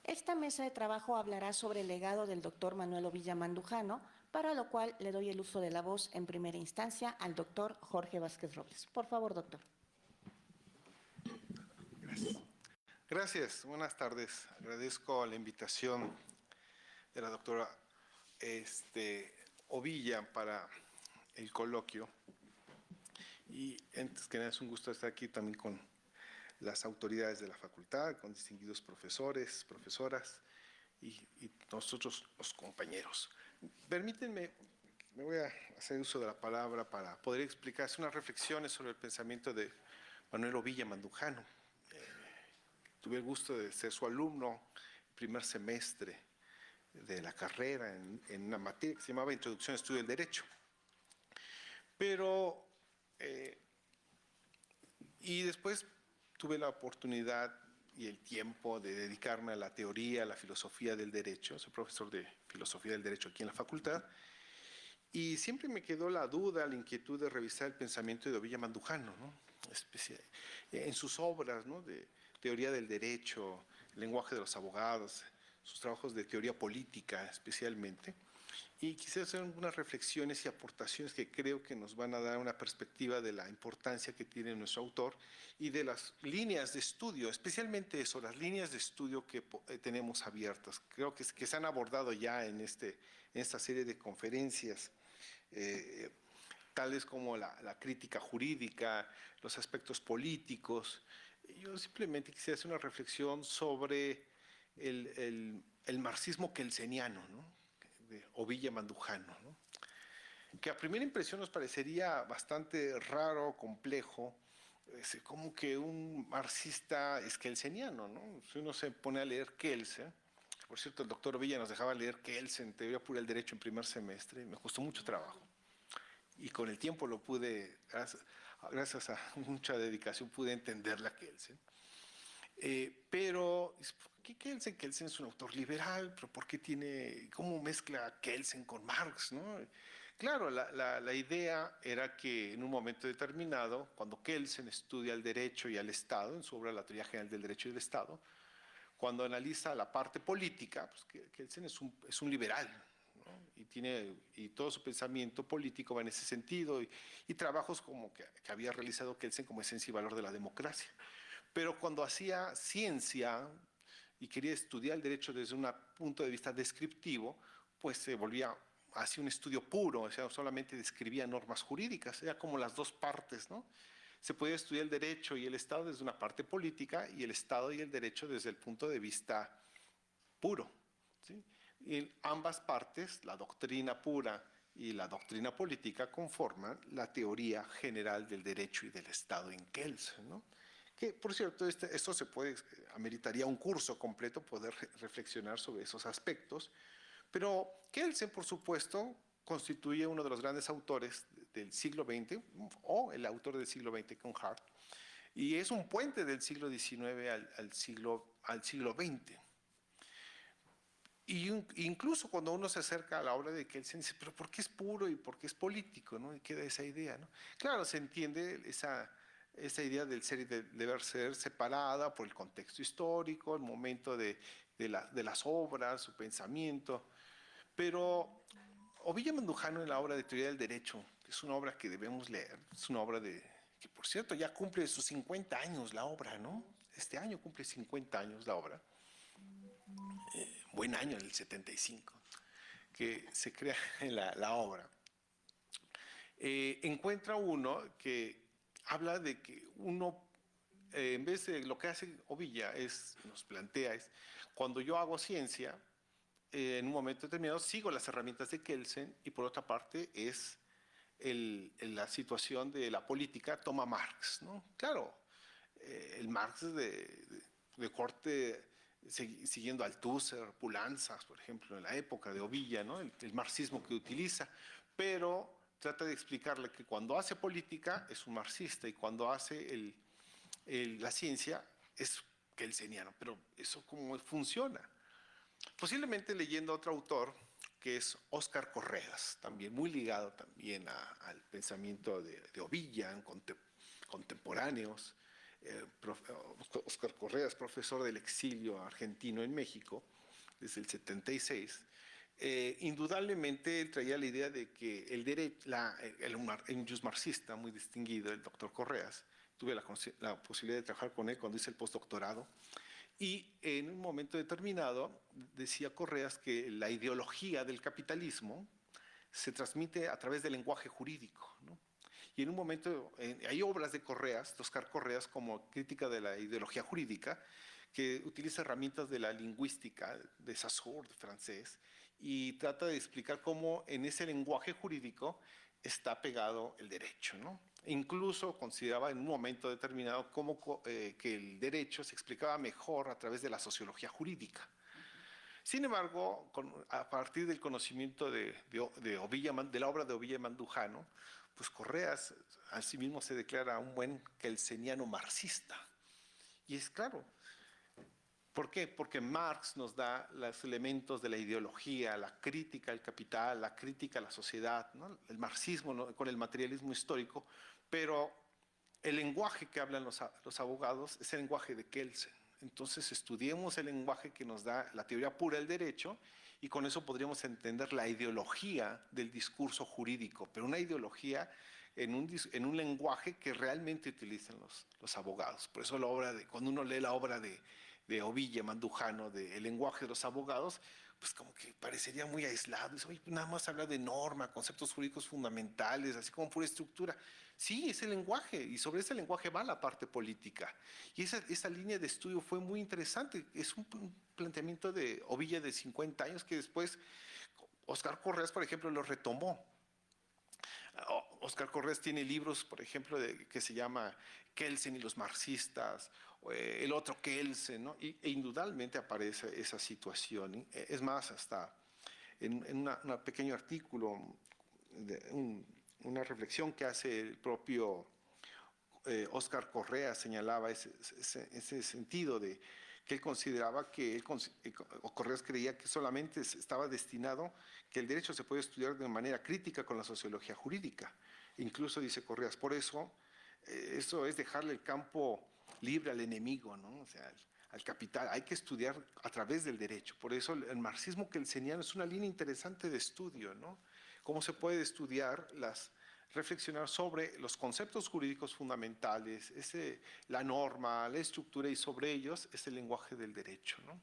Esta mesa de trabajo hablará sobre el legado del doctor Manuel Ovilla Mandujano, para lo cual le doy el uso de la voz en primera instancia al doctor Jorge Vázquez Robles. Por favor, doctor. Gracias. Gracias, buenas tardes. Agradezco la invitación de la doctora Ovilla para el coloquio. Y antes que nada es un gusto estar aquí también con las autoridades de la facultad, con distinguidos profesores, profesoras y nosotros los compañeros. Permítanme, me voy a hacer uso de la palabra para poder explicar unas reflexiones sobre el pensamiento de Manuel Ovilla Mandujano. Tuve el gusto de ser su alumno el primer semestre de la carrera en una materia que se llamaba Introducción al Estudio del Derecho. Pero, y después tuve la oportunidad y el tiempo de dedicarme a la teoría, a la filosofía del derecho. Soy profesor de filosofía del derecho aquí en la facultad. Y siempre me quedó la duda, la inquietud de revisar el pensamiento de Ovilla Mandujano, ¿no? En sus obras, ¿no?, de teoría del derecho, el lenguaje de los abogados, sus trabajos de teoría política especialmente. Y quisiera hacer algunas reflexiones y aportaciones que creo que nos van a dar una perspectiva de la importancia que tiene nuestro autor y de las líneas de estudio, especialmente eso, las líneas de estudio que tenemos abiertas. Creo que se han abordado ya en esta serie de conferencias, tales como la crítica jurídica, los aspectos políticos. Yo simplemente quisiera hacer una reflexión sobre el marxismo kelseniano, ¿no?, de Ovilla Mandujano, ¿no?, que a primera impresión nos parecería bastante raro, complejo, como que un marxista es kelseniano, ¿no? Si uno se pone a leer Kelsen, por cierto, el doctor Ovilla nos dejaba leer Kelsen, teoría pura del derecho en primer semestre, y me costó mucho trabajo. Y con el tiempo lo pude, gracias a mucha dedicación, pude entender la Kelsen. Pero, ¿por qué Kelsen? Kelsen es un autor liberal, pero ¿por qué cómo mezcla Kelsen con Marx, ¿no? Claro, la idea era que en un momento determinado, cuando Kelsen estudia el derecho y al Estado, en su obra La teoría general del derecho y del Estado, cuando analiza la parte política, pues Kelsen es un liberal, ¿no? Y todo su pensamiento político va en ese sentido, y trabajos como que había realizado Kelsen como esencia y valor de la democracia. Pero cuando hacía ciencia y quería estudiar el derecho desde un punto de vista descriptivo, pues se volvía hacia un estudio puro, o sea, solamente describía normas jurídicas, era como las dos partes, ¿no? Se podía estudiar el derecho y el Estado desde una parte política y el Estado y el derecho desde el punto de vista puro, ¿sí? Y ambas partes, la doctrina pura y la doctrina política, conforman la teoría general del derecho y del Estado en Kelsen, ¿no? Que, por cierto, esto ameritaría un curso completo poder reflexionar sobre esos aspectos, pero Kelsen, por supuesto, constituye uno de los grandes autores del siglo XX, o el autor del siglo XX con Hart, y es un puente del siglo XIX al siglo XX. Y incluso cuando uno se acerca a la obra de Kelsen, dice, pero ¿por qué es puro y por qué es político, ¿no? Y queda esa idea, ¿no? Claro, se entiende esa idea del ser y deber ser separada por el contexto histórico, el momento de las obras, su pensamiento. Pero Ovilla Mandujano, en la obra de Teoría del Derecho, que es una obra que debemos leer, es una obra que, por cierto, ya cumple sus 50 años la obra, ¿no? Este año cumple 50 años la obra. Buen año, el 75, que se crea la obra. Encuentra uno que habla de que uno, en vez de lo que hace Ovilla, nos plantea, cuando yo hago ciencia, en un momento determinado sigo las herramientas de Kelsen, y por otra parte es la situación de la política toma Marx, ¿no? Claro, el Marx es de corte siguiendo Althusser, Poulantzas, por ejemplo, en la época de Ovilla, ¿no? El marxismo que utiliza, pero trata de explicarle que cuando hace política es un marxista, y cuando hace la ciencia es kelseniano. Pero ¿eso cómo funciona? Posiblemente leyendo a otro autor, que es Óscar Correas, también muy ligado también al pensamiento de Ovilla, contemporáneos, Óscar Correa es profesor del exilio argentino en México desde el 76. Indudablemente él traía la idea de que el derecho, un marxista muy distinguido, el doctor Correas, tuve la posibilidad de trabajar con él cuando hice el postdoctorado, y en un momento determinado decía Correas que la ideología del capitalismo se transmite a través del lenguaje jurídico, ¿no? Y en un momento, hay obras de Correas, de Óscar Correas, como crítica de la ideología jurídica, que utiliza herramientas de la lingüística, de Saussure, de francés, y trata de explicar cómo en ese lenguaje jurídico está pegado el derecho, ¿no? Incluso consideraba en un momento determinado cómo que el derecho se explicaba mejor a través de la sociología jurídica. Sin embargo, a partir del conocimiento de la obra de Ovilla Mandujano, pues Correas a sí mismo se declara un buen kelseniano marxista. Y es claro. ¿Por qué? Porque Marx nos da los elementos de la ideología, la crítica al capital, la crítica a la sociedad, ¿no? El marxismo, ¿no? Con el materialismo histórico, pero el lenguaje que hablan los abogados es el lenguaje de Kelsen. Entonces estudiemos el lenguaje que nos da la teoría pura del derecho y con eso podríamos entender la ideología del discurso jurídico, pero una ideología en un lenguaje que realmente utilizan los abogados. Por eso cuando uno lee la obra de Ovilla Mandujano, de El lenguaje de los abogados, pues como que parecería muy aislado. Dice, oye, nada más habla de norma, conceptos jurídicos fundamentales, así como pura estructura. Sí, es el lenguaje, y sobre ese lenguaje va la parte política. Y esa línea de estudio fue muy interesante. Es un planteamiento de Ovilla de 50 años que después Óscar Correas, por ejemplo, lo retomó. Óscar Correas tiene libros, por ejemplo, que se llama Kelsen y los marxistas, el otro Kelsen, ¿no? E indudablemente aparece esa situación. Es más, hasta en un pequeño artículo, una reflexión que hace el propio Óscar Correa señalaba ese sentido de que él consideraba que Correas creía que solamente estaba destinado, que el derecho se puede estudiar de manera crítica con la sociología jurídica. Incluso dice Correas, por eso, eso es dejarle el campo libre al enemigo, ¿no? O sea, al capital. Hay que estudiar a través del derecho. Por eso el marxismo kelseniano es una línea interesante de estudio, ¿no? Cómo se puede estudiar reflexionar sobre los conceptos jurídicos fundamentales, la norma, la estructura y sobre ellos es el lenguaje del derecho, ¿no?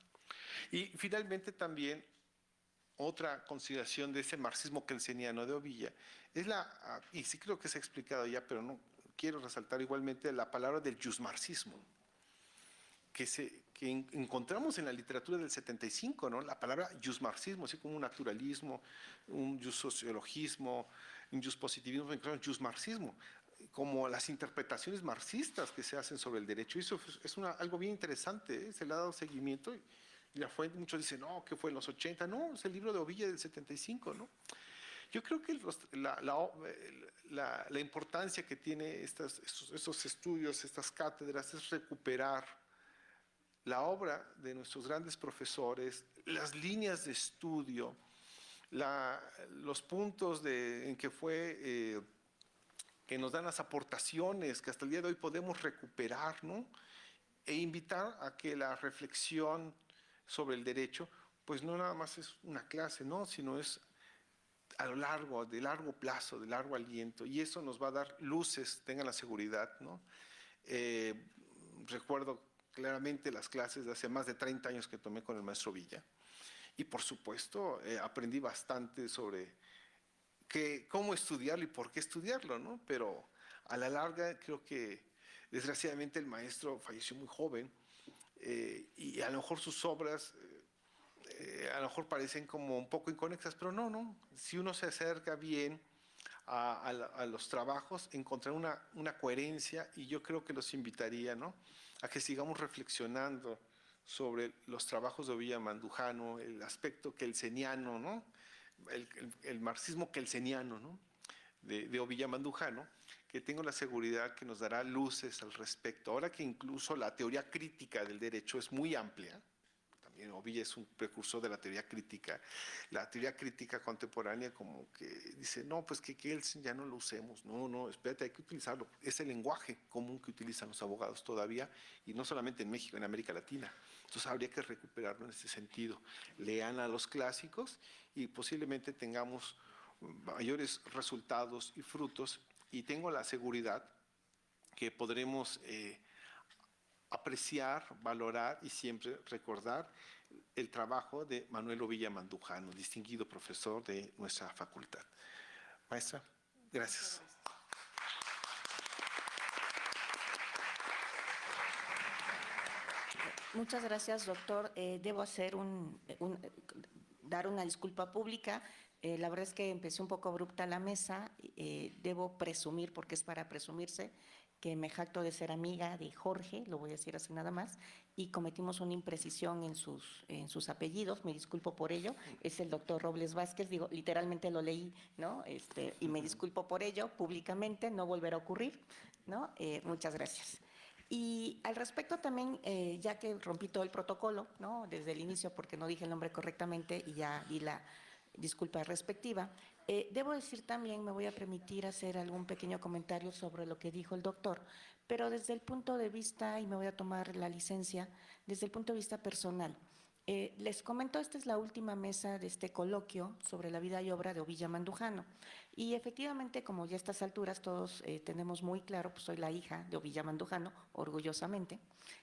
Y finalmente también otra consideración de ese marxismo kelseniano de Ovilla es y sí creo que se ha explicado ya, pero no quiero resaltar igualmente la palabra del jusmarxismo, que encontramos en la literatura del 75, ¿no? La palabra jusmarxismo, así como un naturalismo, un jussociologismo, un juspositivismo, un jusmarxismo, como las interpretaciones marxistas que se hacen sobre el derecho. Y eso es algo bien interesante, ¿eh? Se le ha dado seguimiento y la fuente, muchos dicen, no, que fue en los 80, no, es el libro de Ovilla del 75, ¿no? Yo creo que la importancia que tiene estos estudios, estas cátedras, es recuperar la obra de nuestros grandes profesores, las líneas de estudio, los puntos en que que nos dan las aportaciones que hasta el día de hoy podemos recuperar, ¿no? E invitar a que la reflexión sobre el derecho, pues no nada más es una clase, ¿no? Sino es de largo plazo, de largo aliento, y eso nos va a dar luces, tengan la seguridad, ¿no? Recuerdo claramente las clases de hace más de 30 años que tomé con el maestro Villa, y por supuesto aprendí bastante sobre cómo estudiarlo y por qué estudiarlo, ¿no? Pero a la larga creo que desgraciadamente el maestro falleció muy joven, y a lo mejor sus obras a lo mejor parecen como un poco inconexas, pero no. Si uno se acerca bien a los trabajos, encontrar una coherencia, y yo creo que los invitaría, ¿no? A que sigamos reflexionando sobre los trabajos de Ovilla Mandujano, el aspecto kelseniano, ¿no? El marxismo kelseniano, ¿no? De Ovilla Mandujano, que tengo la seguridad que nos dará luces al respecto. Ahora que incluso la teoría crítica del derecho es muy amplia, Ovilla es un precursor de la teoría crítica. La teoría crítica contemporánea como que dice, no, pues que Kelsen ya no lo usemos. No, no, espérate, hay que utilizarlo. Es el lenguaje común que utilizan los abogados todavía, y no solamente en México, en América Latina. Entonces habría que recuperarlo en ese sentido. Lean a los clásicos y posiblemente tengamos mayores resultados y frutos, y tengo la seguridad que podremos apreciar, valorar y siempre recordar el trabajo de Manuel Ovilla Mandujano, distinguido profesor de nuestra facultad. Maestra, gracias. Muchas gracias, doctor. Debo hacer dar una disculpa pública. La verdad es que empecé un poco abrupta la mesa. Debo presumir, porque es para presumirse, que me jacto de ser amiga de Jorge, lo voy a decir así nada más, y cometimos una imprecisión en sus apellidos, me disculpo por ello. Es el doctor Robles Vázquez, digo, literalmente lo leí, ¿no? Y me disculpo por ello públicamente, no volverá a ocurrir, ¿no? Muchas gracias. Y al respecto también, ya que rompí todo el protocolo, ¿no? Desde el inicio, porque no dije el nombre correctamente y ya di la disculpa respectiva, debo decir también, me voy a permitir hacer algún pequeño comentario sobre lo que dijo el doctor, pero desde el punto de vista, y me voy a tomar la licencia, desde el punto de vista personal. Les comento, esta es la última mesa de este coloquio sobre la vida y obra de Ovilla Mandujano. Y efectivamente, como ya a estas alturas todos tenemos muy claro, pues soy la hija de Ovilla Mandujano, orgullosamente,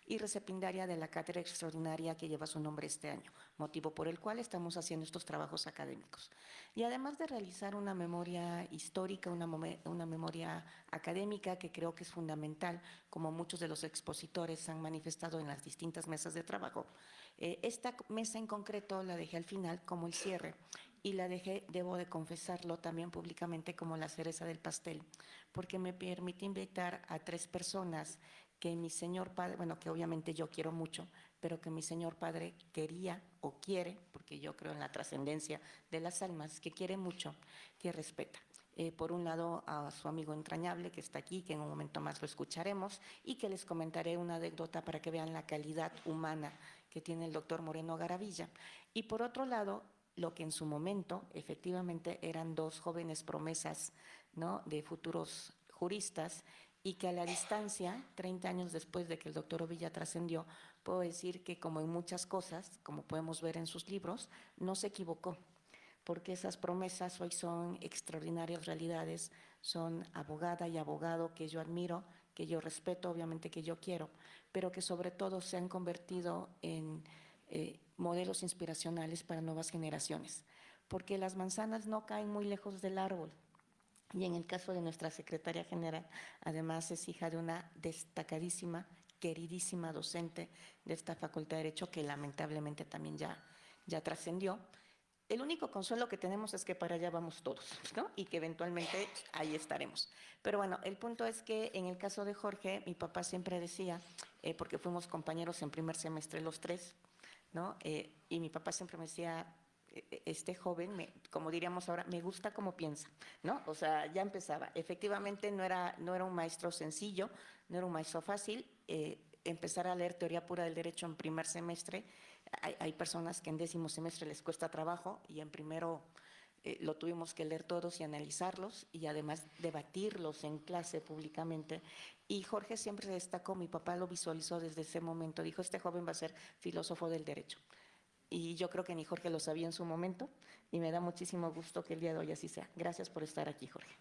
y recipiendaria de la cátedra extraordinaria que lleva su nombre este año, motivo por el cual estamos haciendo estos trabajos académicos. Y además de realizar una memoria histórica, una memoria académica que creo que es fundamental, como muchos de los expositores han manifestado en las distintas mesas de trabajo, esta mesa en concreto la dejé al final como el cierre, y la dejé, debo de confesarlo también públicamente, como la cereza del pastel, porque me permite invitar a 3 personas que mi señor padre, bueno, que obviamente yo quiero mucho, pero que mi señor padre quería o quiere, porque yo creo en la trascendencia de las almas, que quiere mucho, que respeta. Por un lado, a su amigo entrañable que está aquí, que en un momento más lo escucharemos, y que les comentaré una anécdota para que vean la calidad humana que tiene el doctor Moreno Garavilla. Y por otro lado, lo que en su momento efectivamente eran 2 jóvenes promesas, ¿no?, de futuros juristas, y que a la distancia, 30 años después de que el doctor Ovilla trascendió, puedo decir que, como en muchas cosas, como podemos ver en sus libros, no se equivocó, porque esas promesas hoy son extraordinarias realidades, son abogada y abogado que yo admiro, que yo respeto, obviamente que yo quiero, pero que sobre todo se han convertido en modelos inspiracionales para nuevas generaciones, porque las manzanas no caen muy lejos del árbol. Y en el caso de nuestra secretaria general, además es hija de una destacadísima, queridísima docente de esta Facultad de Derecho, que lamentablemente también ya trascendió. El único consuelo que tenemos es que para allá vamos todos, ¿no? Y que eventualmente ahí estaremos. Pero bueno, el punto es que en el caso de Jorge, mi papá siempre decía, porque fuimos compañeros en primer semestre los 3, ¿no? Y mi papá siempre me decía, este joven, como diríamos ahora, me gusta como piensa, ¿no? O sea, ya empezaba. Efectivamente no era un maestro sencillo, no era un maestro fácil. Empezar a leer teoría pura del derecho en primer semestre, hay personas que en 10º semestre les cuesta trabajo, y en primero lo tuvimos que leer todos y analizarlos, y además debatirlos en clase públicamente. Y Jorge siempre destacó, mi papá lo visualizó desde ese momento, dijo, este joven va a ser filósofo del derecho. Y yo creo que ni Jorge lo sabía en su momento, y me da muchísimo gusto que el día de hoy así sea. Gracias por estar aquí, Jorge.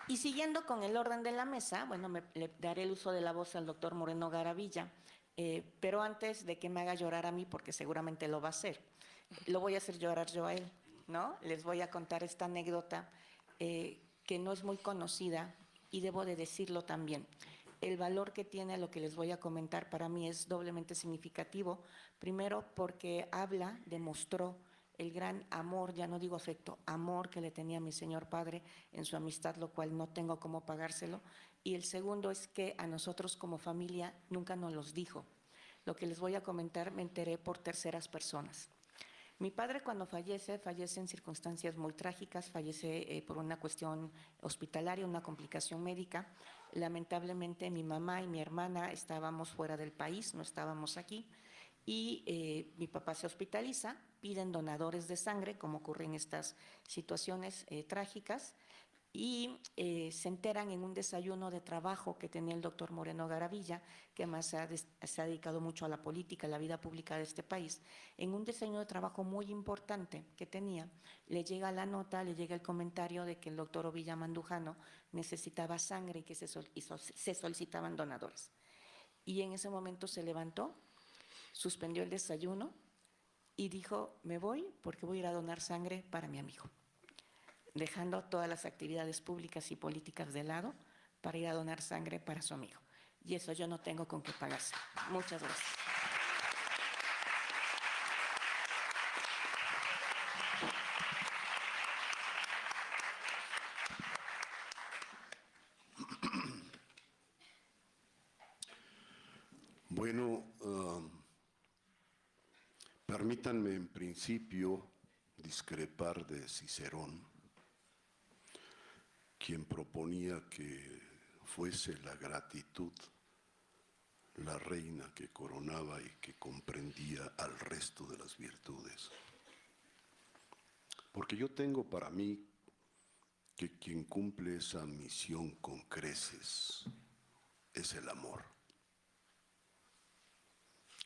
Y siguiendo con el orden de la mesa, bueno, le daré el uso de la voz al doctor Moreno Garavilla, pero antes de que me haga llorar a mí, porque seguramente lo va a hacer, lo voy a hacer llorar yo a él, ¿no? Les voy a contar esta anécdota que no es muy conocida, y debo de decirlo también. El valor que tiene lo que les voy a comentar para mí es doblemente significativo. Primero, porque demostró el gran amor, ya no digo afecto, amor que le tenía a mi señor padre en su amistad, lo cual no tengo cómo pagárselo. Y el segundo es que a nosotros como familia nunca nos los dijo. Lo que les voy a comentar me enteré por terceras personas. Mi padre cuando fallece en circunstancias muy trágicas, fallece por una cuestión hospitalaria, una complicación médica. Lamentablemente mi mamá y mi hermana estábamos fuera del país, no estábamos aquí, y mi papá se hospitaliza, piden donadores de sangre, como ocurre en estas situaciones trágicas, y se enteran en un desayuno de trabajo que tenía el doctor Moreno Garavilla, que más se ha dedicado mucho a la política, a la vida pública de este país. En un desayuno de trabajo muy importante que tenía, le llega la nota, le llega el comentario de que el doctor Ovilla Mandujano necesitaba sangre y que se solicitaban donadores. Y en ese momento se levantó, suspendió el desayuno y dijo: me voy porque voy a ir a donar sangre para mi amigo, dejando todas las actividades públicas y políticas de lado para ir a donar sangre para su amigo. Y eso yo no tengo con qué pagarse. Muchas gracias. Bueno, permítanme en principio discrepar de Cicerón, quien proponía que fuese la gratitud la reina que coronaba y que comprendía al resto de las virtudes. Porque yo tengo para mí que quien cumple esa misión con creces es el amor.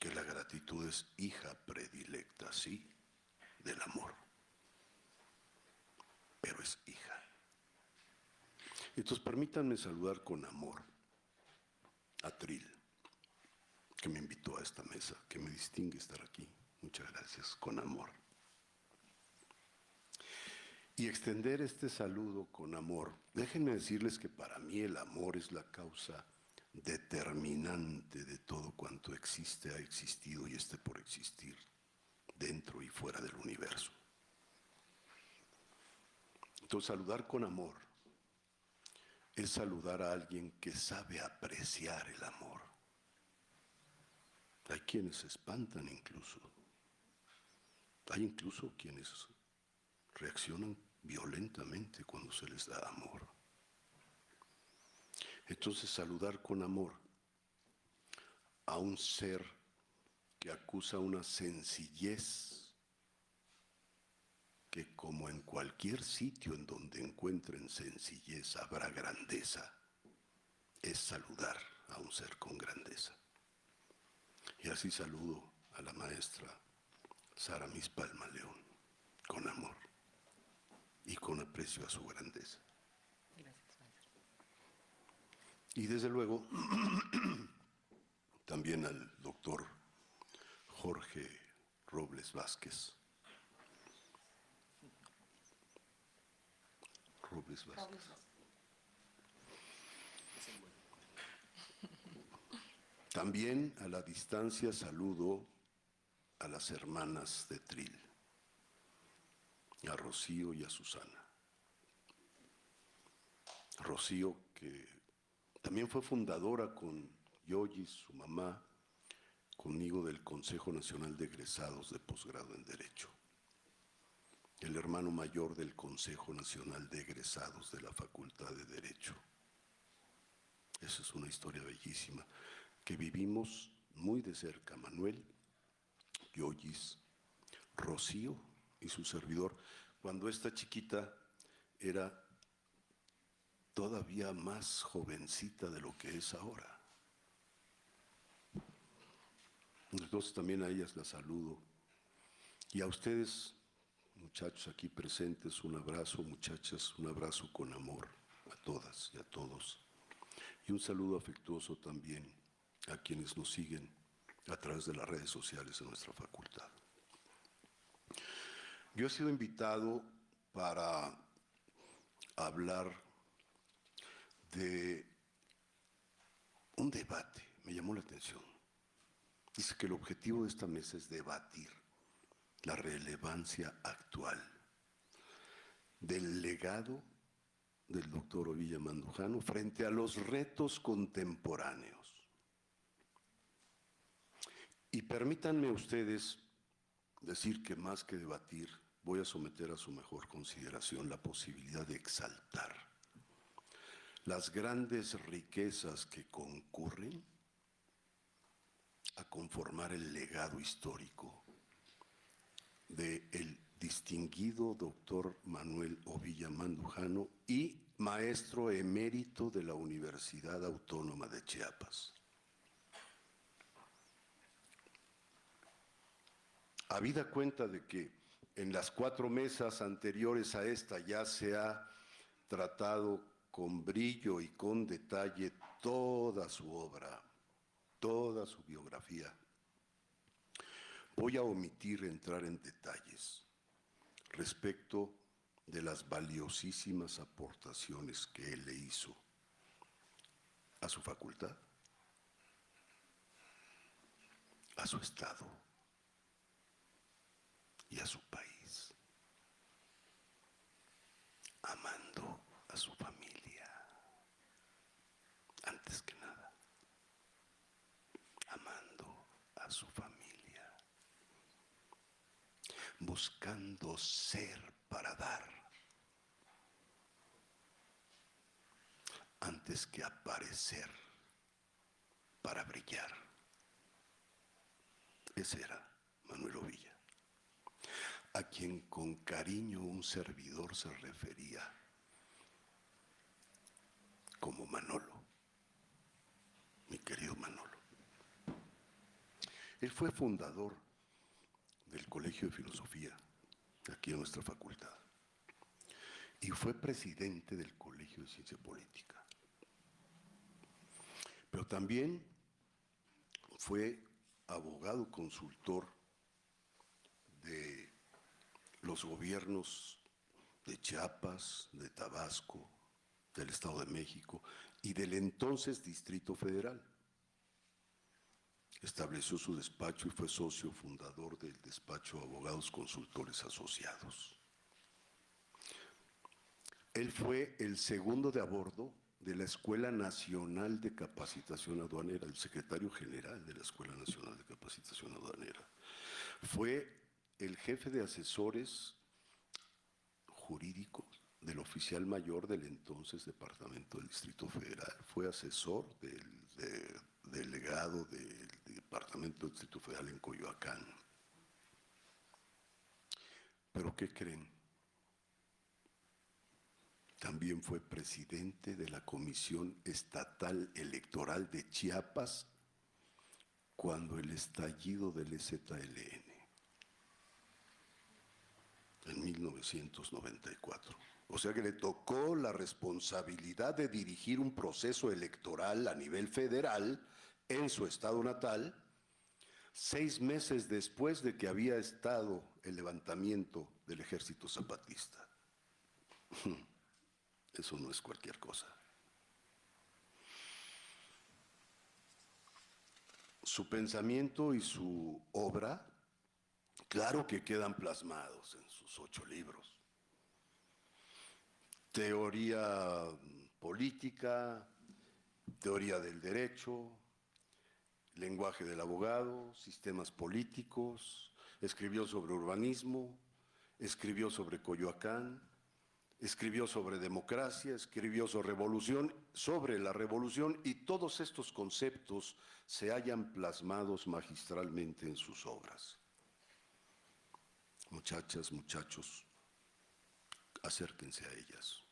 Que la gratitud es hija predilecta, sí, del amor, pero es hija. Entonces permítanme saludar con amor a Tril, que me invitó a esta mesa, que me distingue estar aquí. Muchas gracias, con amor. Y extender este saludo con amor. Déjenme decirles que para mí el amor es la causa determinante de todo cuanto existe, ha existido y esté por existir, dentro y fuera del universo. Entonces, saludar con amor es saludar a alguien que sabe apreciar el amor. Hay quienes se espantan incluso. Hay incluso quienes reaccionan violentamente cuando se les da amor. Entonces, saludar con amor a un ser que acusa una sencillez que, como en cualquier sitio en donde encuentren sencillez habrá grandeza, es saludar a un ser con grandeza. Y así saludo a la maestra Sara Miss Palma León, con amor y con aprecio a su grandeza. Y desde luego también al doctor Jorge Robles Vázquez. Robles Vázquez. También a la distancia saludo a las hermanas de Tril, a Rocío y a Susana. Rocío, que también fue fundadora con Yoyis, su mamá, conmigo del Consejo Nacional de Egresados de Posgrado en Derecho. El hermano mayor del Consejo Nacional de Egresados de la Facultad de Derecho. Esa es una historia bellísima que vivimos muy de cerca, Manuel, Yoyis, Rocío y su servidor, cuando esta chiquita era todavía más jovencita de lo que es ahora. Entonces también a ellas las saludo. Y a ustedes, muchachos aquí presentes, un abrazo, muchachas, un abrazo con amor a todas y a todos. Y un saludo afectuoso también a quienes nos siguen a través de las redes sociales de nuestra facultad. Yo he sido invitado para hablar de un debate, me llamó la atención. Dice que el objetivo de esta mesa es debatir la relevancia actual del legado del doctor Ovilla Mandujano frente a los retos contemporáneos. Y permítanme ustedes decir que más que debatir, voy a someter a su mejor consideración la posibilidad de exaltar las grandes riquezas que concurren a conformar el legado histórico del distinguido doctor Manuel Ovilla Mandujano y maestro emérito de la Universidad Autónoma de Chiapas. Habida cuenta de que en las 4 mesas anteriores a esta ya se ha tratado con brillo y con detalle toda su obra, toda su biografía, voy a omitir entrar en detalles respecto de las valiosísimas aportaciones que él le hizo a su facultad, a su estado y a su país, amando a su familia, antes que nada, amando a su familia, buscando ser para dar, antes que aparecer para brillar. Ese era Manuel Ovilla, a quien con cariño un servidor se refería como Manolo, mi querido Manolo. Él fue fundador del Colegio de Filosofía, aquí en nuestra facultad, y fue presidente del Colegio de Ciencia Política. Pero también fue abogado consultor de los gobiernos de Chiapas, de Tabasco, del Estado de México y del entonces Distrito Federal. Estableció su despacho y fue socio fundador del despacho Abogados Consultores Asociados. Él fue el segundo de a bordo de la Escuela Nacional de Capacitación Aduanera, el secretario general de la Escuela Nacional de Capacitación Aduanera. Fue el jefe de asesores jurídicos del oficial mayor del entonces Departamento del Distrito Federal. Fue asesor del delegado del Departamento del Distrito Federal en Coyoacán. ¿Pero qué creen? También fue presidente de la Comisión Estatal Electoral de Chiapas cuando el estallido del EZLN, en 1994. O sea que le tocó la responsabilidad de dirigir un proceso electoral a nivel federal en su estado natal, 6 meses después de que había estado el levantamiento del Ejército Zapatista. Eso no es cualquier cosa. Su pensamiento y su obra, claro que quedan plasmados en sus 8 libros. Teoría política, teoría del derecho, lenguaje del abogado, sistemas políticos, escribió sobre urbanismo, escribió sobre Coyoacán, escribió sobre democracia, escribió sobre la revolución, y todos estos conceptos se hallan plasmados magistralmente en sus obras. Muchachas, muchachos, acérquense a ellas.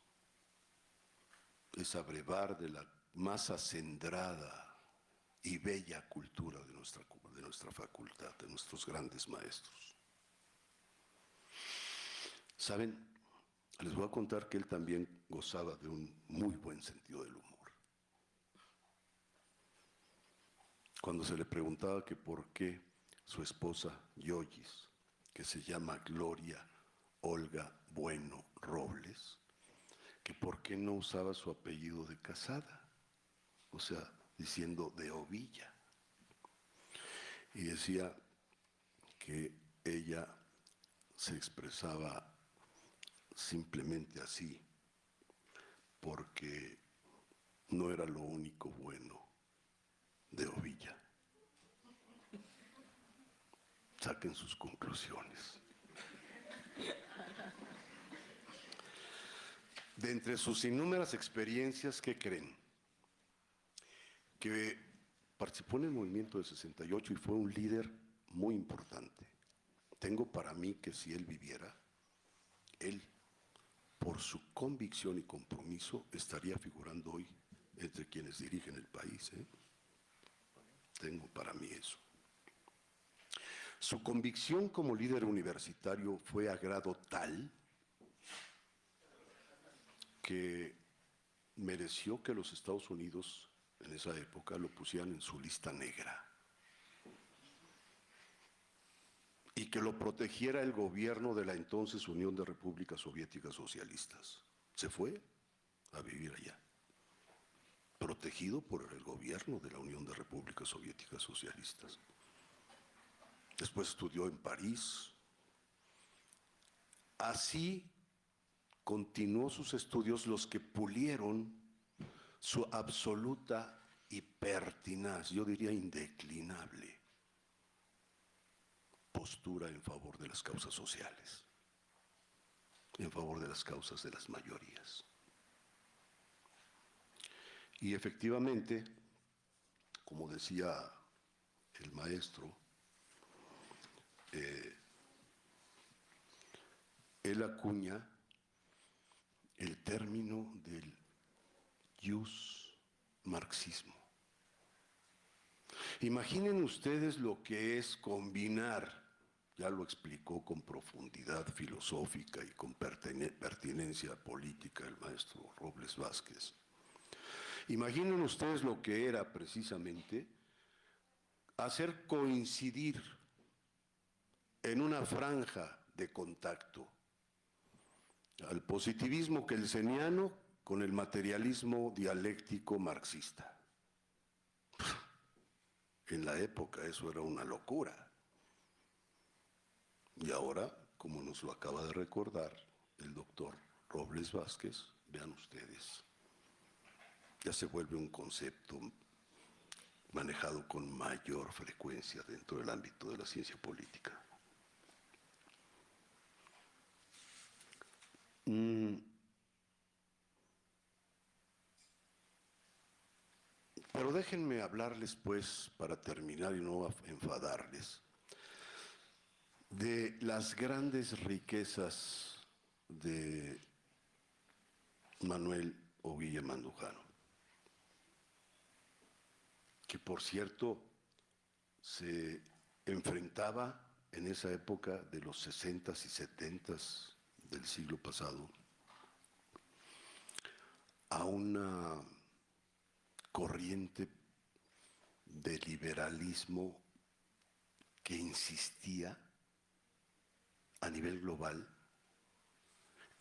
Es abrevar de la más acendrada y bella cultura de nuestra facultad, de nuestros grandes maestros. ¿Saben? Les voy a contar que él también gozaba de un muy buen sentido del humor. Cuando se le preguntaba que por qué su esposa Yoyis, que se llama Gloria Olga Bueno Robles, que por qué no usaba su apellido de casada, o sea, diciendo de Ovilla. Y decía que ella se expresaba simplemente así, porque no era lo único bueno de Ovilla. saquen sus conclusiones. De entre sus innúmeras experiencias, ¿qué creen? Que participó en el movimiento de 68 y fue un líder muy importante. Tengo para mí que si él viviera, él, por su convicción y compromiso, estaría figurando hoy entre quienes dirigen el país. Tengo para mí eso. Su convicción como líder universitario fue a grado tal que mereció que los Estados Unidos en esa época lo pusieran en su lista negra y que lo protegiera el gobierno de la entonces Unión de Repúblicas Soviéticas Socialistas. Se fue a vivir allá, protegido por el gobierno de la Unión de Repúblicas Soviéticas Socialistas. Después estudió en París. Así continuó sus estudios, los que pulieron su absoluta y pertinaz, yo diría indeclinable, postura en favor de las causas sociales, en favor de las causas de las mayorías. Y efectivamente, como decía el maestro, él acuña el término del ius marxismo. Imaginen ustedes lo que es combinar, ya lo explicó con profundidad filosófica y con pertinencia política el maestro Robles Vázquez. Imaginen ustedes lo que era precisamente hacer coincidir en una franja de contacto al positivismo kelseniano con el materialismo dialéctico marxista. En la época eso era una locura. Y ahora, como nos lo acaba de recordar el doctor Robles Vázquez, vean ustedes, ya se vuelve un concepto manejado con mayor frecuencia dentro del ámbito de la ciencia política. Pero déjenme hablarles, pues, para terminar y no enfadarles, de las grandes riquezas de Manuel Ovilla Mandujano, que por cierto se enfrentaba en esa época de los 60s y 70s del siglo pasado a una corriente de liberalismo que insistía a nivel global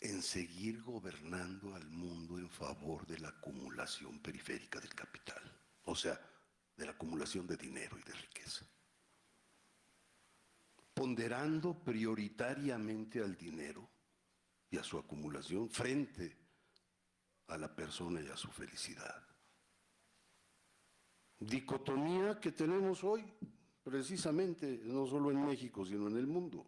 en seguir gobernando al mundo en favor de la acumulación periférica del capital, o sea, de la acumulación de dinero y de riqueza, ponderando prioritariamente al dinero y a su acumulación frente a la persona y a su felicidad. Dicotomía que tenemos hoy, precisamente, no solo en México, sino en el mundo.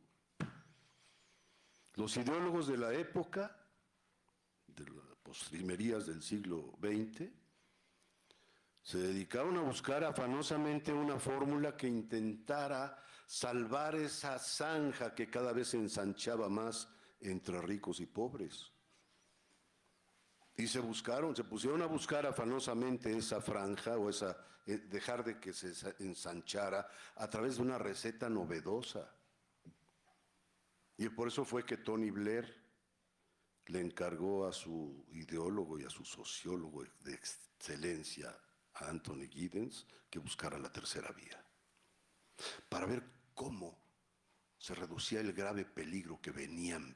Los ideólogos de la época, de las postrimerías del siglo XX, se dedicaron a buscar afanosamente una fórmula que intentara salvar esa zanja que cada vez se ensanchaba más entre ricos y pobres. Y se pusieron a buscar afanosamente esa franja o dejar de que se ensanchara a través de una receta novedosa. Y por eso fue que Tony Blair le encargó a su ideólogo y a su sociólogo de excelencia, a Anthony Giddens, que buscara la tercera vía, para ver cómo se reducía el grave peligro que veían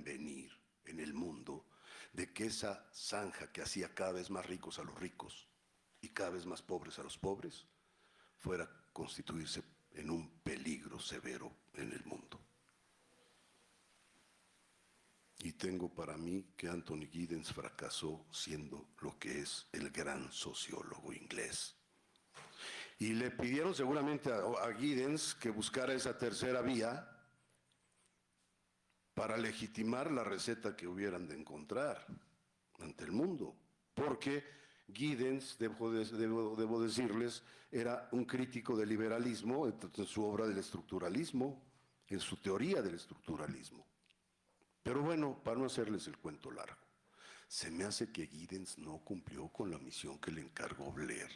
venir en el mundo, de que esa zanja que hacía cada vez más ricos a los ricos y cada vez más pobres a los pobres, fuera a constituirse en un peligro severo en el mundo. Y tengo para mí que Anthony Giddens fracasó siendo lo que es el gran sociólogo inglés. Y le pidieron seguramente a Giddens que buscara esa tercera vía para legitimar la receta que hubieran de encontrar ante el mundo. Porque Giddens, debo decirles, era un crítico del liberalismo en su obra del estructuralismo, en su teoría del estructuralismo. Pero bueno, para no hacerles el cuento largo, se me hace que Giddens no cumplió con la misión que le encargó Blair,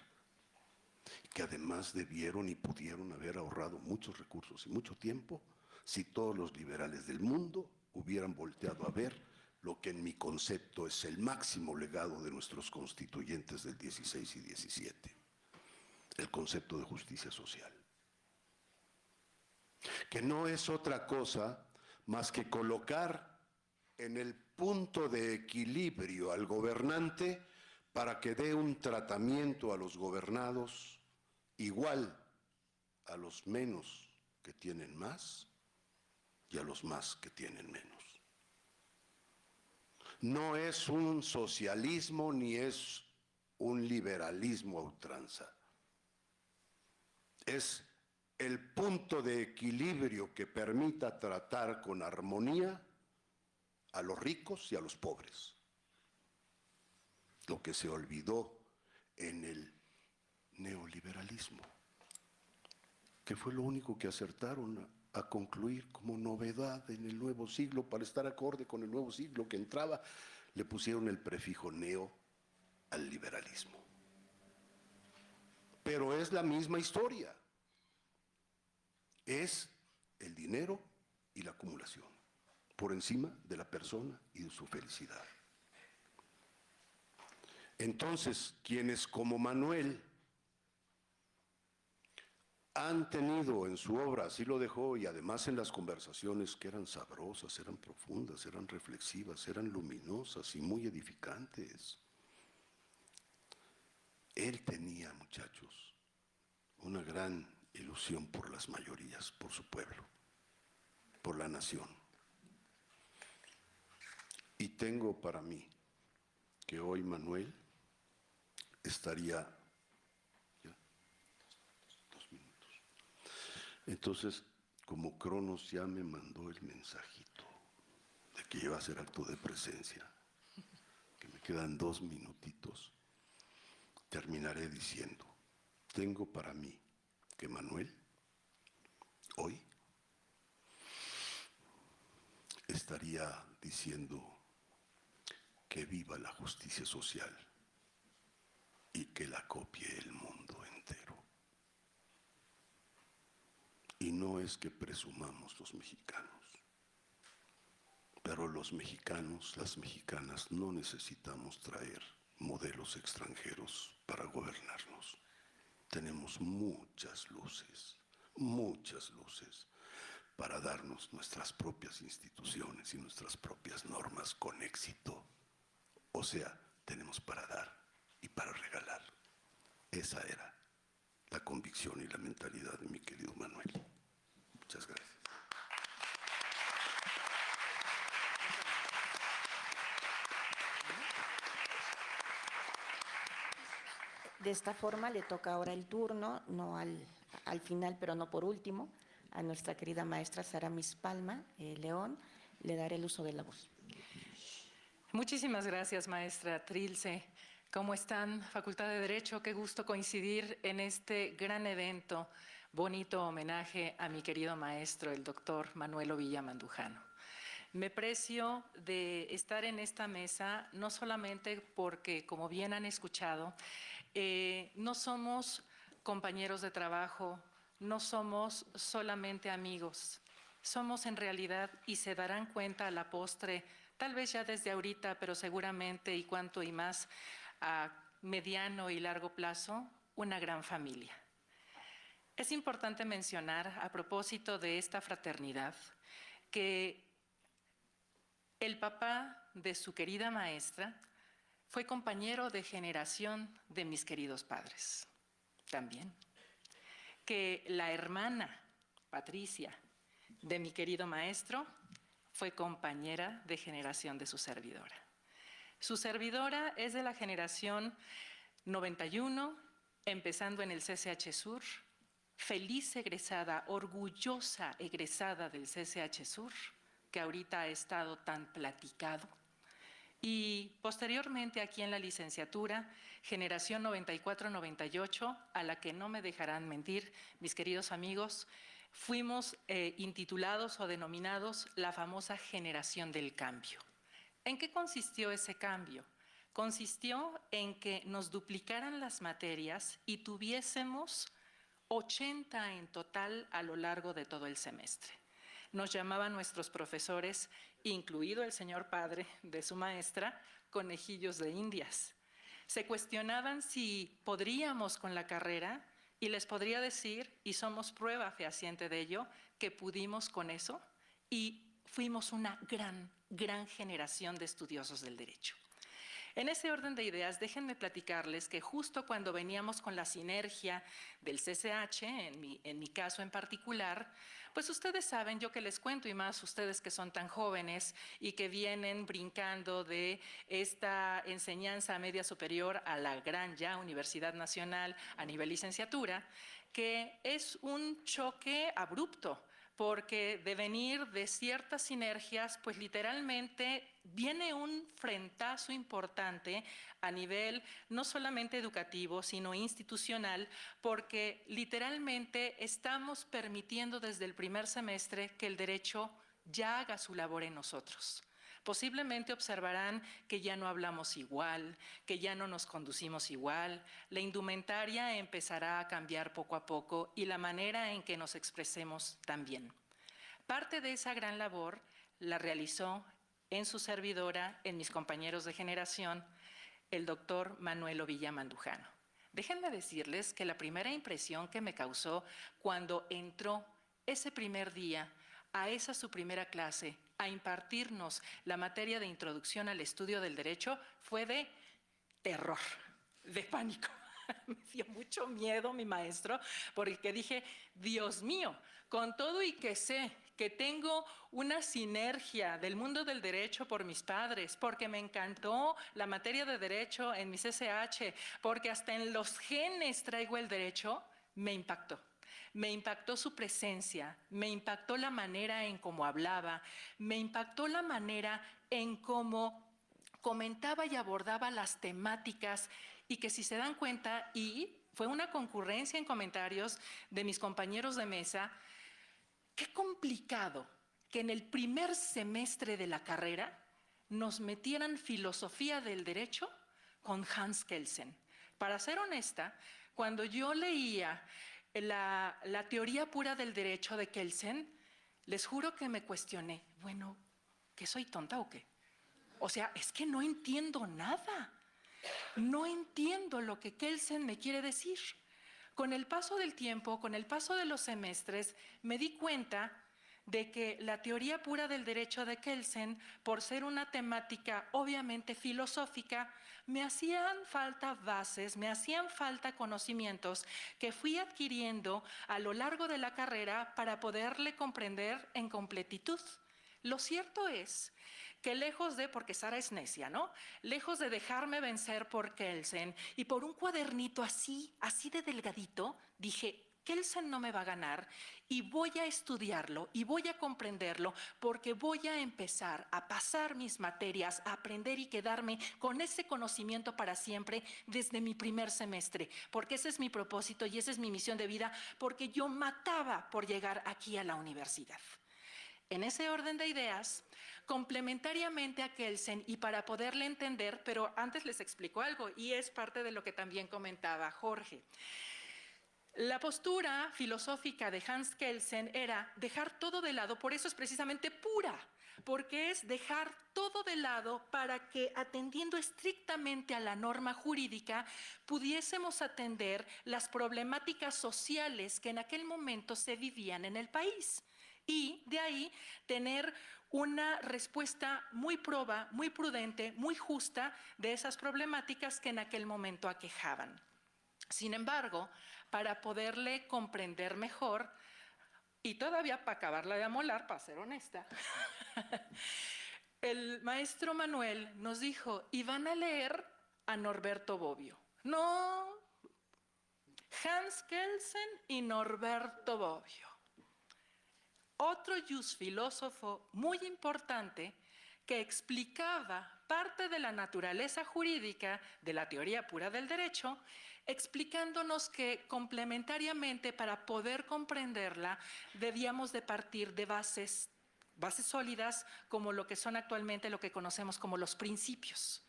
que además debieron y pudieron haber ahorrado muchos recursos y mucho tiempo si todos los liberales del mundo hubieran volteado a ver lo que en mi concepto es el máximo legado de nuestros constituyentes del 16 y 17, el concepto de justicia social, que no es otra cosa más que colocar en el punto de equilibrio al gobernante para que dé un tratamiento a los gobernados igual a los menos que tienen más y a los más que tienen menos. No es un socialismo ni es un liberalismo a ultranza. Es el punto de equilibrio que permita tratar con armonía a los ricos y a los pobres. Lo que se olvidó en el neoliberalismo, que fue lo único que acertaron a concluir como novedad en el nuevo siglo, para estar acorde con el nuevo siglo que entraba, le pusieron el prefijo neo al liberalismo. Pero es la misma historia. Es el dinero y la acumulación, por encima de la persona y de su felicidad. Entonces, quienes como Manuel han tenido en su obra, así lo dejó, y además en las conversaciones que eran sabrosas, eran profundas, eran reflexivas, eran luminosas y muy edificantes. Él tenía, muchachos, una gran ilusión por las mayorías, por su pueblo, por la nación. Y tengo para mí que hoy Manuel estaría... Entonces, como Cronos ya me mandó el mensajito de que iba a hacer acto de presencia, que me quedan 2 minutitos, terminaré diciendo, tengo para mí que Manuel hoy estaría diciendo que viva la justicia social y que la copie el mundo entero. Y no es que presumamos los mexicanos, pero los mexicanos, las mexicanas, no necesitamos traer modelos extranjeros para gobernarnos. Tenemos muchas luces para darnos nuestras propias instituciones y nuestras propias normas con éxito. O sea, tenemos para dar y para regalar. Esa era la convicción y la mentalidad de mi querido Manuel. Muchas gracias. De esta forma le toca ahora el turno, no al final, pero no por último, a nuestra querida maestra Saramis Palma León. Le daré el uso de la voz. Muchísimas gracias, maestra Trilce. ¿Cómo están? Facultad de Derecho, qué gusto coincidir en este gran evento, bonito homenaje a mi querido maestro, el doctor Manuel Ovilla Mandujano. Me precio de estar en esta mesa, no solamente porque, como bien han escuchado, no somos compañeros de trabajo, no somos solamente amigos, somos en realidad, y se darán cuenta a la postre, tal vez ya desde ahorita, pero seguramente y cuanto y más a mediano y largo plazo, una gran familia. Es importante mencionar, a propósito de esta fraternidad, que el papá de su querida maestra fue compañero de generación de mis queridos padres, también. Que la hermana, Patricia, de mi querido maestro, fue compañera de generación de su servidora. Su servidora es de la generación 91, empezando en el CCH Sur, feliz egresada, orgullosa egresada del CCH Sur, que ahorita ha estado tan platicado. Y posteriormente aquí en la licenciatura, generación 94-98, a la que no me dejarán mentir, mis queridos amigos, fuimos intitulados o denominados la famosa generación del cambio. ¿En qué consistió ese cambio? Consistió en que nos duplicaran las materias y tuviésemos 80 en total a lo largo de todo el semestre. Nos llamaban nuestros profesores, incluido el señor padre de su maestra, conejillos de indias. Se cuestionaban si podríamos con la carrera y les podría decir, y somos prueba fehaciente de ello, que pudimos con eso y fuimos una gran generación de estudiosos del derecho. En ese orden de ideas, déjenme platicarles que justo cuando veníamos con la sinergia del CCH, en mi caso en particular, pues ustedes saben, yo que les cuento, y más ustedes que son tan jóvenes y que vienen brincando de esta enseñanza media superior a la gran ya Universidad Nacional a nivel licenciatura, que es un choque abrupto, porque de venir de ciertas sinergias, pues literalmente viene un frentazo importante a nivel no solamente educativo, sino institucional, porque literalmente estamos permitiendo desde el primer semestre que el derecho ya haga su labor en nosotros. Posiblemente observarán que ya no hablamos igual, que ya no nos conducimos igual, la indumentaria empezará a cambiar poco a poco y la manera en que nos expresemos también. Parte de esa gran labor la realizó en su servidora, en mis compañeros de generación, el doctor Manuel Ovilla Mandujano. Déjenme decirles que la primera impresión que me causó cuando entró ese primer día a esa su primera clase a impartirnos la materia de introducción al estudio del derecho fue de terror, de pánico. Me dio mucho miedo mi maestro porque dije, Dios mío, con todo y que sé que tengo una sinergia del mundo del derecho por mis padres, porque me encantó la materia de derecho en mi CCH, porque hasta en los genes traigo el derecho, me impactó. Me impactó su presencia, me impactó la manera en cómo hablaba, me impactó la manera en cómo comentaba y abordaba las temáticas y que si se dan cuenta, y fue una concurrencia en comentarios de mis compañeros de mesa, qué complicado que en el primer semestre de la carrera nos metieran filosofía del derecho con Hans Kelsen. Para ser honesta, cuando yo leía la teoría pura del derecho de Kelsen, les juro que me cuestioné, bueno, ¿qué soy tonta o qué? O sea, es que no entiendo nada. No entiendo lo que Kelsen me quiere decir. Con el paso del tiempo, con el paso de los semestres, me di cuenta de que la teoría pura del derecho de Kelsen, por ser una temática obviamente filosófica, me hacían falta bases, me hacían falta conocimientos que fui adquiriendo a lo largo de la carrera para poderle comprender en completitud. Lo cierto es que lejos de, porque Sara es necia, ¿no? Lejos de dejarme vencer por Kelsen y por un cuadernito así de delgadito, dije, Kelsen no me va a ganar y voy a estudiarlo y voy a comprenderlo porque voy a empezar a pasar mis materias, a aprender y quedarme con ese conocimiento para siempre desde mi primer semestre, porque ese es mi propósito y esa es mi misión de vida, porque yo mataba por llegar aquí a la universidad. En ese orden de ideas, complementariamente a Kelsen y para poderle entender, pero antes les explico algo y es parte de lo que también comentaba Jorge. La postura filosófica de Hans Kelsen era dejar todo de lado, por eso es precisamente pura, porque es dejar todo de lado para que, atendiendo estrictamente a la norma jurídica, pudiésemos atender las problemáticas sociales que en aquel momento se vivían en el país. Y de ahí tener una respuesta muy proba, muy prudente, muy justa de esas problemáticas que en aquel momento aquejaban. Sin embargo, para poderle comprender mejor, y todavía para acabarla de amolar, para ser honesta, el maestro Manuel nos dijo, y van a leer a Norberto Bobbio. No, Hans Kelsen y Norberto Bobbio. Otro filósofo muy importante que explicaba parte de la naturaleza jurídica de la teoría pura del derecho, explicándonos que complementariamente para poder comprenderla debíamos de partir de bases sólidas como lo que son actualmente lo que conocemos como los principios.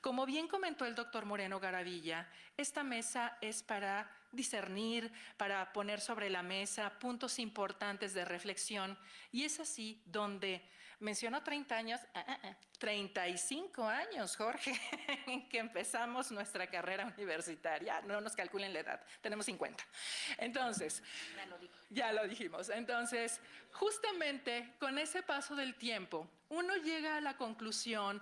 Como bien comentó el doctor Moreno Garavilla, esta mesa es para discernir, para poner sobre la mesa puntos importantes de reflexión, y es así donde mencionó 30 años, 35 años, Jorge, en que empezamos nuestra carrera universitaria. No nos calculen la edad, tenemos 50. Entonces, ya lo dijimos. Entonces, justamente con ese paso del tiempo, uno llega a la conclusión,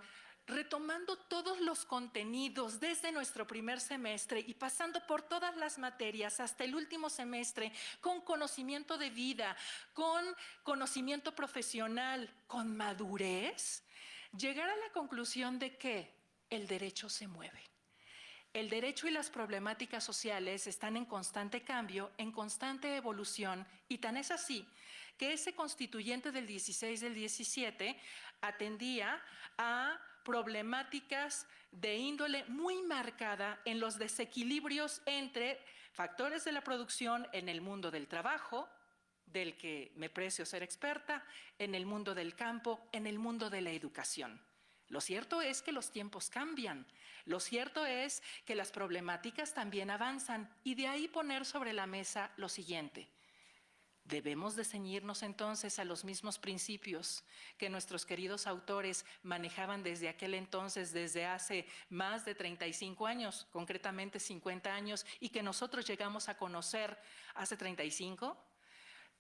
retomando todos los contenidos desde nuestro primer semestre y pasando por todas las materias hasta el último semestre, con conocimiento de vida, con conocimiento profesional, con madurez, llegar a la conclusión de que el derecho se mueve. El derecho y las problemáticas sociales están en constante cambio, en constante evolución, y tan es así que ese constituyente del 16 del 17 atendía a problemáticas de índole muy marcada en los desequilibrios entre factores de la producción en el mundo del trabajo, del que me precio ser experta, en el mundo del campo, en el mundo de la educación. Lo cierto es que los tiempos cambian, lo cierto es que las problemáticas también avanzan, y de ahí poner sobre la mesa lo siguiente. ¿Debemos de ceñirnos entonces a los mismos principios que nuestros queridos autores manejaban desde aquel entonces, desde hace más de 35 años, concretamente 50 años, y que nosotros llegamos a conocer hace 35?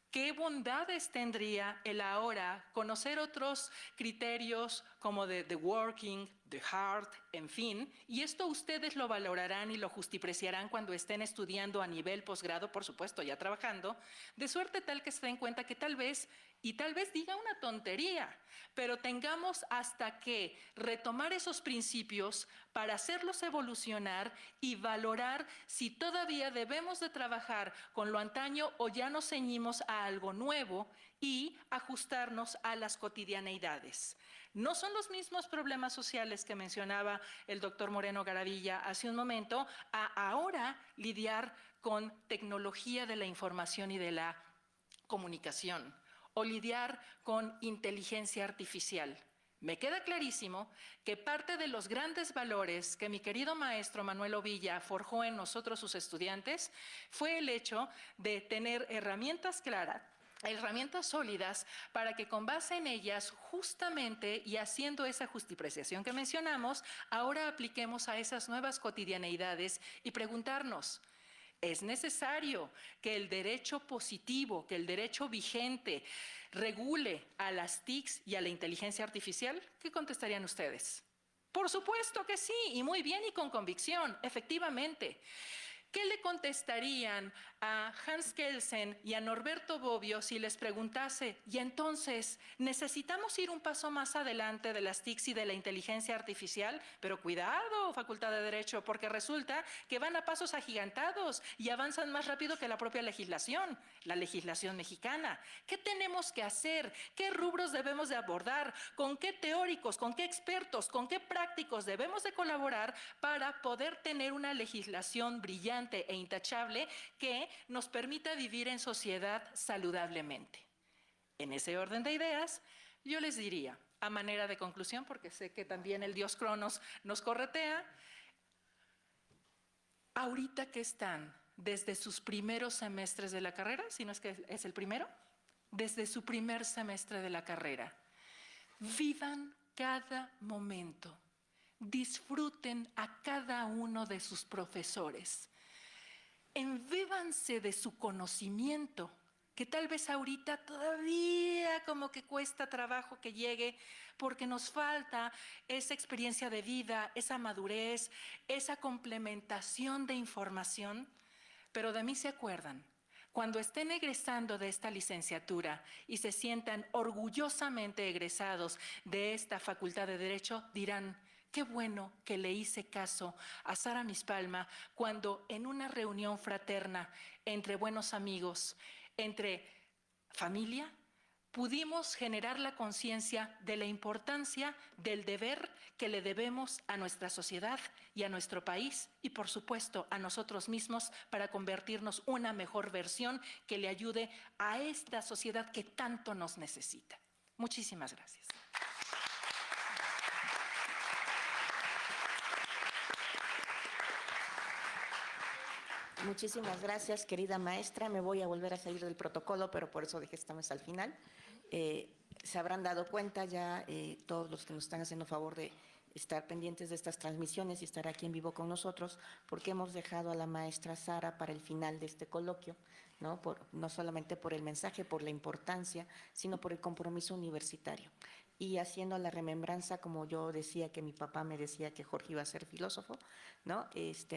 ¿Qué bondades tendría el ahora conocer otros criterios como de the working, the hard, en fin? Y esto ustedes lo valorarán y lo justipreciarán cuando estén estudiando a nivel posgrado, por supuesto, ya trabajando, de suerte tal que se den cuenta que tal vez diga una tontería, pero tengamos hasta que retomar esos principios para hacerlos evolucionar y valorar si todavía debemos de trabajar con lo antaño o ya nos ceñimos a algo nuevo y ajustarnos a las cotidianeidades. No son los mismos problemas sociales que mencionaba el doctor Moreno Garavilla hace un momento a ahora lidiar con tecnología de la información y de la comunicación, o lidiar con inteligencia artificial. Me queda clarísimo que parte de los grandes valores que mi querido maestro Manuel Ovilla forjó en nosotros, sus estudiantes, fue el hecho de tener herramientas claras, herramientas sólidas, para que con base en ellas, justamente, y haciendo esa justipreciación que mencionamos, ahora apliquemos a esas nuevas cotidianeidades y preguntarnos, ¿es necesario que el derecho positivo, que el derecho vigente regule a las TICs y a la inteligencia artificial? ¿Qué contestarían ustedes? Por supuesto que sí, y muy bien y con convicción, efectivamente. ¿Qué le contestarían a Hans Kelsen y a Norberto Bobbio si les preguntase, y entonces, ¿necesitamos ir un paso más adelante de las TICs y de la inteligencia artificial? Pero cuidado, Facultad de Derecho, porque resulta que van a pasos agigantados y avanzan más rápido que la propia legislación, la legislación mexicana. ¿Qué tenemos que hacer? ¿Qué rubros debemos de abordar? ¿Con qué teóricos, con qué expertos, con qué prácticos debemos de colaborar para poder tener una legislación brillante e intachable que nos permita vivir en sociedad saludablemente? En ese orden de ideas, yo les diría, a manera de conclusión, porque sé que también el dios Cronos nos corretea, ahorita que están desde sus primeros semestres de la carrera, si no es que es el primero, desde su primer semestre de la carrera, vivan cada momento, disfruten a cada uno de sus profesores, embébanse de su conocimiento, que tal vez ahorita todavía como que cuesta trabajo que llegue, porque nos falta esa experiencia de vida, esa madurez, esa complementación de información. Pero de mí se acuerdan cuando estén egresando de esta licenciatura y se sientan orgullosamente egresados de esta Facultad de Derecho, dirán, Qué bueno que le hice caso a Sara Mispalma cuando en una reunión fraterna entre buenos amigos, entre familia, pudimos generar la conciencia de la importancia del deber que le debemos a nuestra sociedad y a nuestro país y, por supuesto, a nosotros mismos para convertirnos una mejor versión que le ayude a esta sociedad que tanto nos necesita. Muchísimas gracias. Muchísimas gracias, querida maestra. Me voy a volver a salir del protocolo, pero por eso dejé esta mesa al final. Se habrán dado cuenta ya todos los que nos están haciendo favor de estar pendientes de estas transmisiones y estar aquí en vivo con nosotros, porque hemos dejado a la maestra Sara para el final de este coloquio, ¿no? No solamente por el mensaje, por la importancia, sino por el compromiso universitario. Y haciendo la remembranza, como yo decía que mi papá me decía que Jorge iba a ser filósofo, ¿no?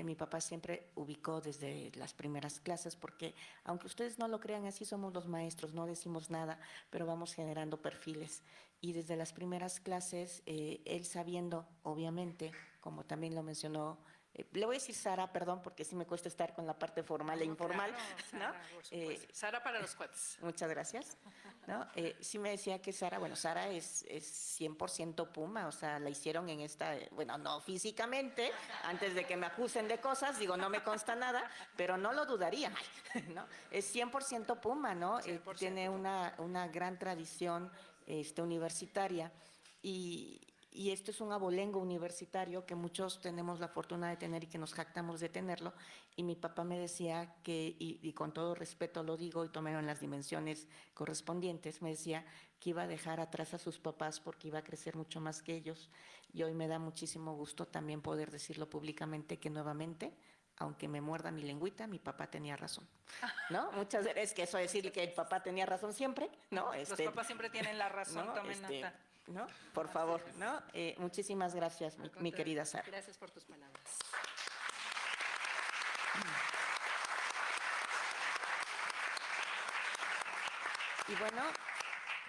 Mi papá siempre ubicó desde las primeras clases, porque aunque ustedes no lo crean, así somos los maestros, no decimos nada, pero vamos generando perfiles. Y desde las primeras clases, él sabiendo, obviamente, como también lo mencionó, le voy a decir Sara, perdón, porque sí me cuesta estar con la parte formal e informal. Claro, ¿no? Sara, por supuesto. Sara para los cuates. Muchas gracias. ¿No? Sí me decía que Sara, bueno, Sara es 100% Puma, o sea, la hicieron en esta, bueno, no físicamente, antes de que me acusen de cosas, digo, no me consta nada, pero no lo dudaría, ¿no? Es 100% Puma, ¿no? 100% Tiene una gran tradición universitaria y esto es un abolengo universitario que muchos tenemos la fortuna de tener y que nos jactamos de tenerlo. Y mi papá me decía que, y con todo respeto lo digo y tómelo en las dimensiones correspondientes, me decía que iba a dejar atrás a sus papás porque iba a crecer mucho más que ellos. Y hoy me da muchísimo gusto también poder decirlo públicamente que nuevamente, aunque me muerda mi lengüita, mi papá tenía razón, ¿no? Muchas veces, es que eso decir que el papá tenía razón siempre, ¿no? Los papás siempre tienen la razón, ¿no? tomen nota. ¿No? Por favor, ¿no? Muchísimas gracias, mi querida Sara. Gracias por tus palabras. Y bueno,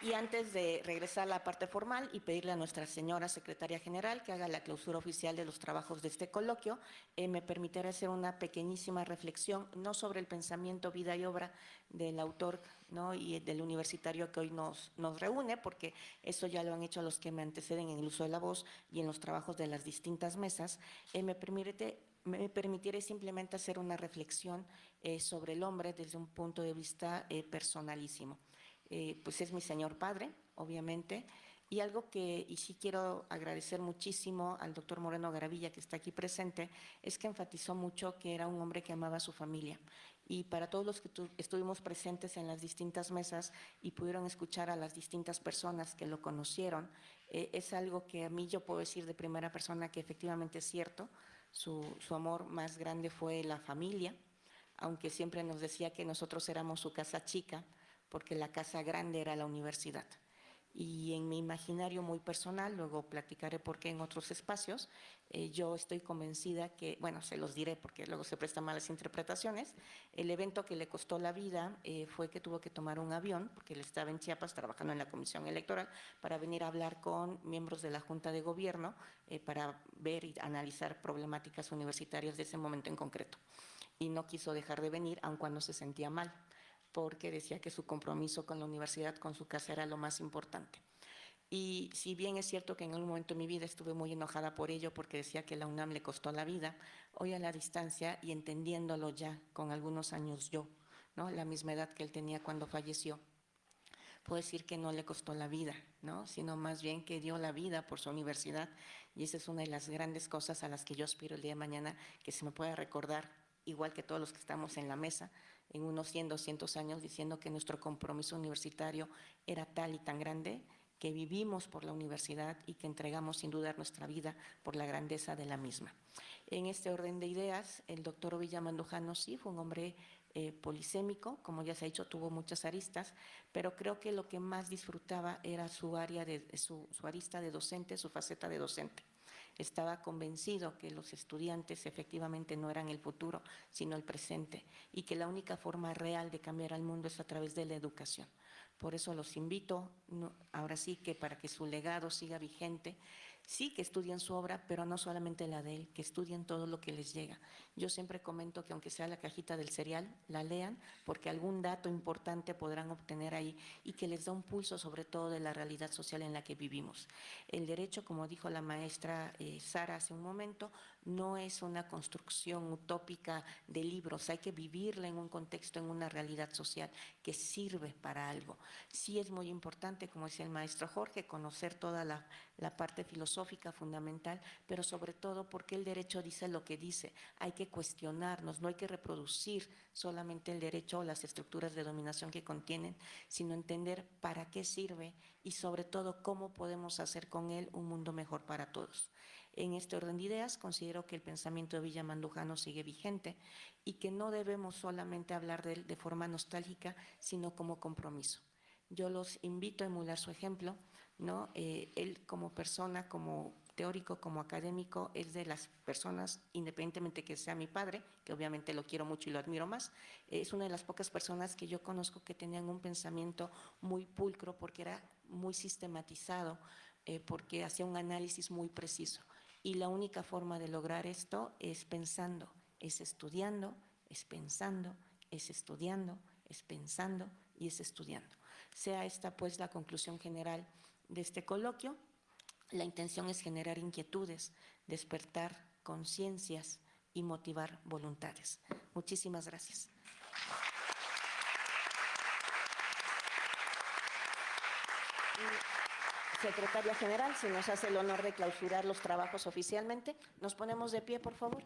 y antes de regresar a la parte formal y pedirle a nuestra señora secretaria general que haga la clausura oficial de los trabajos de este coloquio, me permitiré hacer una pequeñísima reflexión, no sobre el pensamiento, vida y obra del autor, ¿no? Y del universitario que hoy nos reúne, porque eso ya lo han hecho los que me anteceden en el uso de la voz y en los trabajos de las distintas mesas. Me permitiré simplemente hacer una reflexión sobre el hombre desde un punto de vista personalísimo. Pues es mi señor padre, obviamente, y algo que, y sí quiero agradecer muchísimo al doctor Moreno Garavilla, que está aquí presente, es que enfatizó mucho que era un hombre que amaba a su familia. Y para todos los que estuvimos presentes en las distintas mesas y pudieron escuchar a las distintas personas que lo conocieron, es algo que a mí yo puedo decir de primera persona que efectivamente es cierto. Su amor más grande fue la familia, aunque siempre nos decía que nosotros éramos su casa chica, porque la casa grande era la universidad. Y en mi imaginario muy personal, luego platicaré por qué en otros espacios, yo estoy convencida que, bueno, se los diré porque luego se prestan malas interpretaciones, el evento que le costó la vida fue que tuvo que tomar un avión, porque él estaba en Chiapas trabajando en la Comisión Electoral, para venir a hablar con miembros de la Junta de Gobierno para ver y analizar problemáticas universitarias de ese momento en concreto. Y no quiso dejar de venir, aun cuando se sentía mal, porque decía que su compromiso con la universidad, con su casa, era lo más importante. Y si bien es cierto que en algún momento de mi vida estuve muy enojada por ello, porque decía que la UNAM le costó la vida, hoy a la distancia y entendiéndolo ya con algunos años yo, ¿no? La misma edad que él tenía cuando falleció, puedo decir que no le costó la vida, ¿no? Sino más bien que dio la vida por su universidad, y esa es una de las grandes cosas a las que yo aspiro el día de mañana, que se me pueda recordar, igual que todos los que estamos en la mesa, en unos 100, 200 años, diciendo que nuestro compromiso universitario era tal y tan grande que vivimos por la universidad y que entregamos sin dudar nuestra vida por la grandeza de la misma. En este orden de ideas, el doctor Ovilla Mandujano sí fue un hombre polisémico, como ya se ha dicho, tuvo muchas aristas, pero creo que lo que más disfrutaba era su arista de docente, su faceta de docente. Estaba convencido que los estudiantes efectivamente no eran el futuro, sino el presente, y que la única forma real de cambiar al mundo es a través de la educación. Por eso los invito, ahora sí que para que su legado siga vigente, Sí, que estudien su obra, pero no solamente la de él, que estudien todo lo que les llega. Yo siempre comento que aunque sea la cajita del cereal, la lean, porque algún dato importante podrán obtener ahí y que les da un pulso sobre todo de la realidad social en la que vivimos. El derecho, como dijo la maestra Sara hace un momento, no es una construcción utópica de libros, hay que vivirla en un contexto, en una realidad social que sirve para algo. Sí es muy importante, como decía el maestro Jorge, conocer toda la parte filosófica fundamental, pero sobre todo porque el derecho dice lo que dice. Hay que cuestionarnos, no hay que reproducir solamente el derecho o las estructuras de dominación que contienen, sino entender para qué sirve y sobre todo cómo podemos hacer con él un mundo mejor para todos. En este orden de ideas, considero que el pensamiento de Villamandujano sigue vigente y que no debemos solamente hablar de él de forma nostálgica, sino como compromiso. Yo los invito a emular su ejemplo, ¿no? Él como persona, como teórico, como académico, es de las personas, independientemente que sea mi padre, que obviamente lo quiero mucho y lo admiro más, es una de las pocas personas que yo conozco que tenían un pensamiento muy pulcro porque era muy sistematizado, porque hacía un análisis muy preciso. Y la única forma de lograr esto es pensando, es estudiando, es pensando, es estudiando, es pensando y es estudiando. Sea esta pues la conclusión general de este coloquio. La intención es generar inquietudes, despertar conciencias y motivar voluntades. Muchísimas gracias. Secretaria General, si nos hace el honor de clausurar los trabajos oficialmente. Nos ponemos de pie, por favor.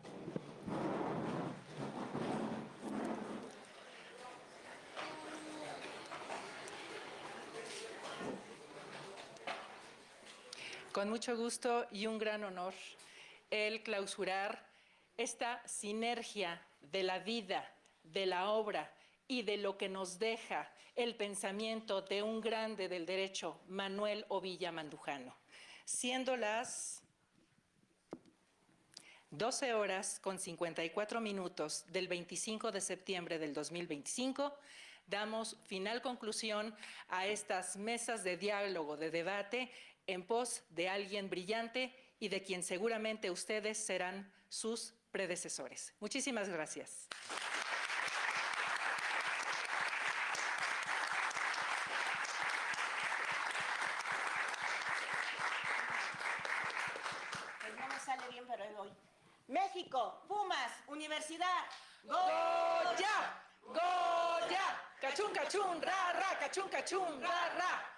Con mucho gusto y un gran honor el clausurar esta sinergia de la vida, de la obra y de lo que nos deja el pensamiento de un grande del derecho, Manuel Ovilla Mandujano. Siendo las 12 horas con 54 minutos del 25 de septiembre del 2025, damos final conclusión a estas mesas de diálogo, de debate, en pos de alguien brillante y de quien seguramente ustedes serán sus predecesores. Muchísimas gracias. Pues no me sale bien, pero ahí voy. México, Pumas, Universidad. ¡Goya! ¡Goya! ¡Cachún, cachún, ra, ra! ¡Cachún, cachún, ra, ra!